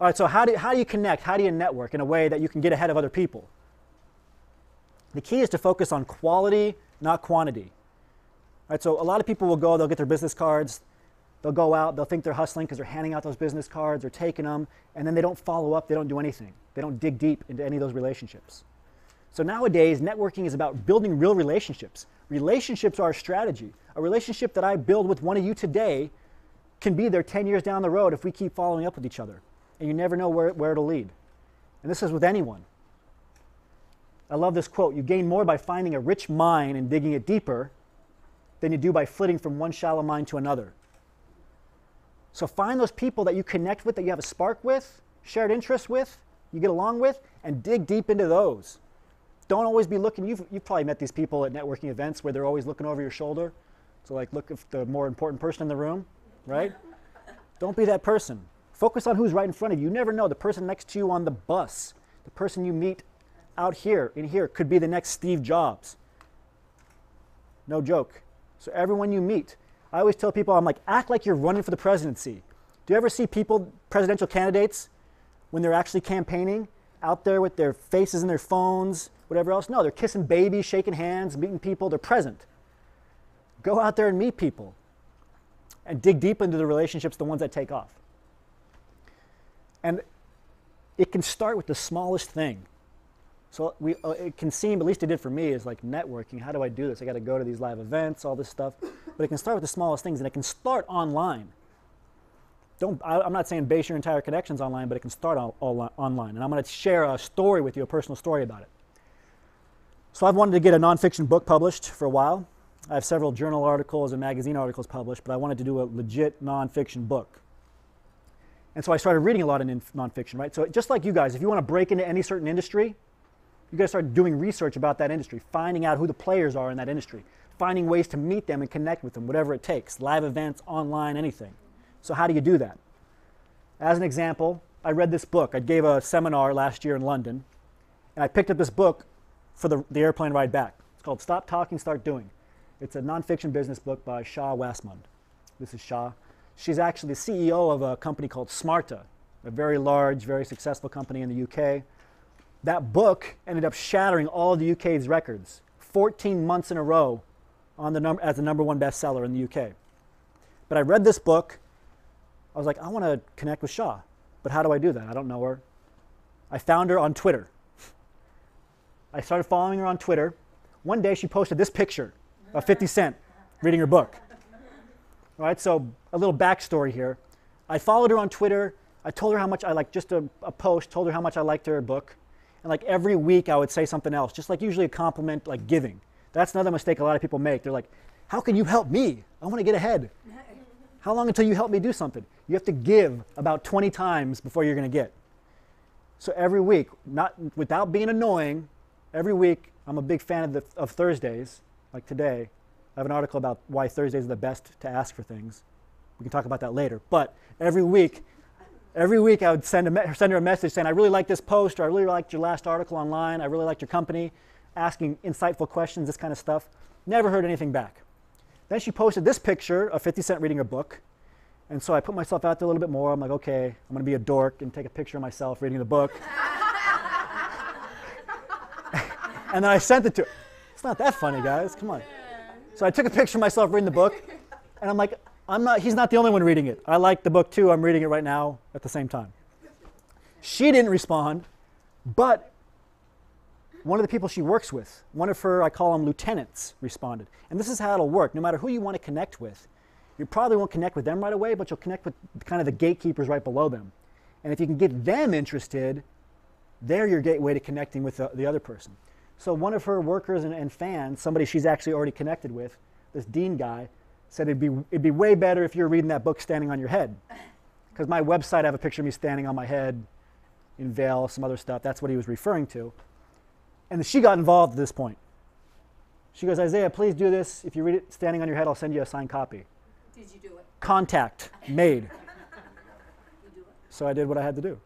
All right, so how do you connect? How do you network in a way that you can get ahead of other people? The key is to focus on quality, not quantity. All right, so a lot of people will go, they'll get their business cards, they'll go out, they'll think they're hustling because they're handing out those business cards or taking them, and then they don't follow up, they don't do anything. They don't dig deep into any of those relationships. So nowadays, networking is about building real relationships. Relationships are a strategy. A relationship that I build with one of you today can be there 10 years down the road if we keep following up with each other. And you never know where it'll lead. And this is with anyone. I love this quote: you gain more by finding a rich mine and digging it deeper than you do by flitting from one shallow mine to another. So find those people that you connect with, that you have a spark with, shared interests with, you get along with, and dig deep into those. Don't always be looking. You've probably met these people at networking events where they're always looking over your shoulder. So like, look at the more important person in the room, right? Don't be that person. Focus on who's right in front of you. You never know. The person next to you on the bus, the person you meet out here, in here, could be the next Steve Jobs. No joke. So everyone you meet, I always tell people, I'm like, act like you're running for the presidency. Do you ever see people, presidential candidates, when they're actually campaigning, out there with their faces in their phones, whatever else? No, they're kissing babies, shaking hands, meeting people. They're present. Go out there and meet people and dig deep into the relationships, the ones that take off. And it can start with the smallest thing. So it can seem, at least it did for me, is like networking. How do I do this? I got to go to these live events, all this stuff. But it can start with the smallest things, and it can start online. I'm not saying base your entire connections online, but it can start online. And I'm going to share a story with you, a personal story about it. So I've wanted to get a nonfiction book published for a while. I have several journal articles and magazine articles published, but I wanted to do a legit nonfiction book. And so I started reading a lot of nonfiction, right? So just like you guys, if you want to break into any certain industry, you got to start doing research about that industry, finding out who the players are in that industry, finding ways to meet them and connect with them, whatever it takes, live events, online, anything. So how do you do that? As an example, I read this book. I gave a seminar last year in London, and I picked up this book for the airplane ride back. It's called Stop Talking, Start Doing. It's a nonfiction business book by Shah Wasmund. This is Shah. She's actually the CEO of a company called Smarta, a very large, very successful company in the UK. That book ended up shattering all of the UK's records, 14 months in a row as the #1 bestseller in the UK. But I read this book. I was like, I want to connect with Shah, but how do I do that? I don't know her. I found her on Twitter. I started following her on Twitter. One day she posted this picture of 50 Cent reading her book. All right, so a little backstory here. I followed her on Twitter. I told her how much I liked, just a post, told her how much I liked her book. And like every week I would say something else, just like usually a compliment, like giving. That's another mistake a lot of people make. They're like, how can you help me? I want to get ahead. How long until you help me do something? You have to give about 20 times before you're going to get. So every week, not without being annoying, every week I'm a big fan of Thursdays, like today. I have an article about why Thursdays are the best to ask for things. We can talk about that later. But every week I would send her a message saying, I really like this post, or I really liked your last article online, I really liked your company, asking insightful questions, this kind of stuff. Never heard anything back. Then she posted this picture of 50 Cent reading her book. And so I put myself out there a little bit more. I'm like, okay, I'm going to be a dork and take a picture of myself reading the book. And then I sent it to her. It's not that funny, guys. Come on. So I took a picture of myself reading the book. And I'm like, he's not the only one reading it. I like the book too. I'm reading it right now at the same time. She didn't respond, but one of the people she works with, one of her, I call them lieutenants, responded. And this is how it'll work. No matter who you want to connect with, you probably won't connect with them right away, but you'll connect with kind of the gatekeepers right below them. And if you can get them interested, they're your gateway to connecting with the other person. So one of her workers and fans, somebody she's actually already connected with, this Dean guy, said it'd be way better if you were reading that book standing on your head. Because my website, I have a picture of me standing on my head in veil, some other stuff. That's what he was referring to. And she got involved at this point. She goes, Isaiah, please do this. If you read it standing on your head, I'll send you a signed copy. Did you do it? Contact made. You do it? So I did what I had to do.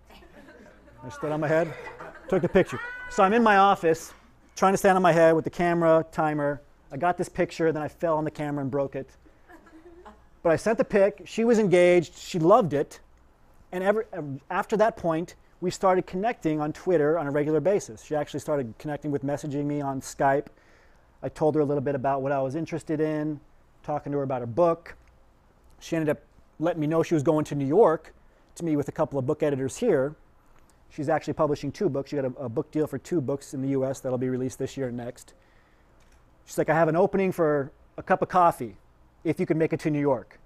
I stood on my head, took the picture. So I'm in my office, trying to stand on my head with the camera, timer. I got this picture, then I fell on the camera and broke it. But I sent the pic. She was engaged. She loved it. And after that point, we started connecting on Twitter on a regular basis. She actually started connecting with messaging me on Skype. I told her a little bit about what I was interested in, talking to her about her book. She ended up letting me know she was going to New York to meet with a couple of book editors here. She's actually publishing 2 books. She got a book deal for 2 books in the US that'll be released this year and next. She's like, I have an opening for a cup of coffee if you can make it to New York.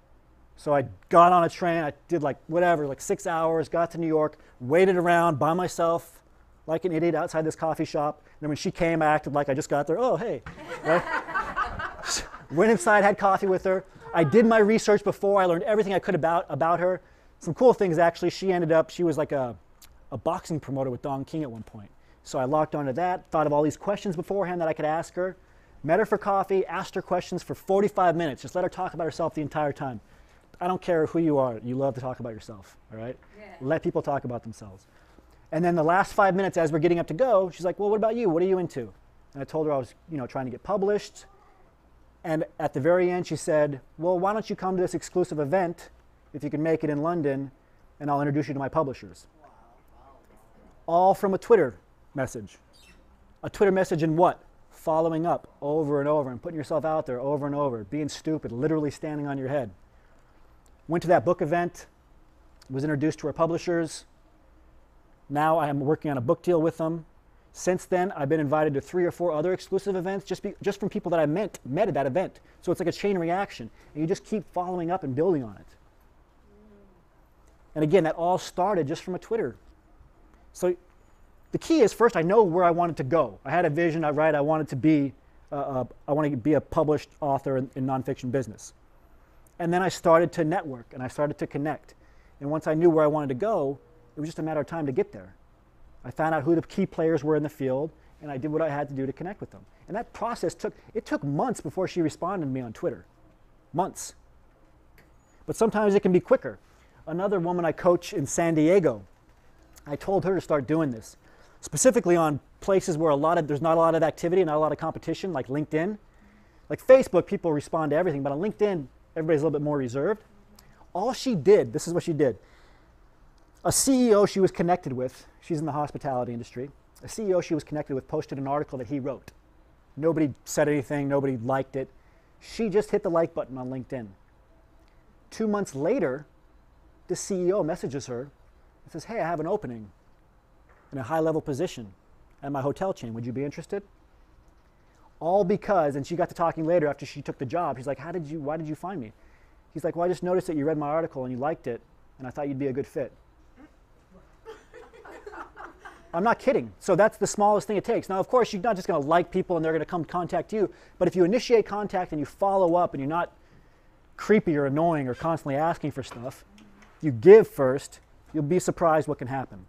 So I got on a train, I did like 6 hours, got to New York, waited around by myself like an idiot outside this coffee shop. And then when she came, I acted like I just got there. Oh, hey. Right? Went inside, had coffee with her. I did my research before. I learned everything I could about her. Some cool things, actually. She was like a boxing promoter with Don King at one point. So I locked onto that, thought of all these questions beforehand that I could ask her, met her for coffee, asked her questions for 45 minutes. Just let her talk about herself the entire time. I don't care who you are. You love to talk about yourself, all right? Yeah. Let people talk about themselves. And then the last 5 minutes as we're getting up to go, she's like, well, what about you? What are you into? And I told her I was, trying to get published. And at the very end, she said, well, why don't you come to this exclusive event if you can make it in London, and I'll introduce you to my publishers. All from a Twitter message. A Twitter message in what? Following up over and over and putting yourself out there over and over, being stupid, literally standing on your head. Went to that book event, was introduced to our publishers. Now I am working on a book deal with them. Since then, I've been invited to 3 or 4 other exclusive events just from people that I met at that event. So it's like a chain reaction, and you just keep following up and building on it. And again, that all started just from a Twitter. So the key is, first, I know where I wanted to go. I had a vision. I wanted to be a published author in nonfiction business. And then I started to network, and I started to connect. And once I knew where I wanted to go, it was just a matter of time to get there. I found out who the key players were in the field, and I did what I had to do to connect with them. And that process took months before she responded to me on Twitter. Months. But sometimes it can be quicker. Another woman I coach in San Diego, I told her to start doing this, specifically on places where there's not a lot of activity, not a lot of competition, like LinkedIn. Like Facebook, people respond to everything, but on LinkedIn, everybody's a little bit more reserved. All she did, this is what she did. A CEO she was connected with, she's in the hospitality industry, a CEO she was connected with posted an article that he wrote. Nobody said anything, nobody liked it. She just hit the like button on LinkedIn. 2 months later, the CEO messages her and says, hey, I have an opening in a high-level position at my hotel chain. Would you be interested? All because, and she got to talking later after she took the job, she's like, why did you find me? He's like, well, I just noticed that you read my article and you liked it, and I thought you'd be a good fit. I'm not kidding. So that's the smallest thing it takes. Now, of course, you're not just going to like people and they're going to come contact you, but if you initiate contact and you follow up and you're not creepy or annoying or constantly asking for stuff, you give first, you'll be surprised what can happen.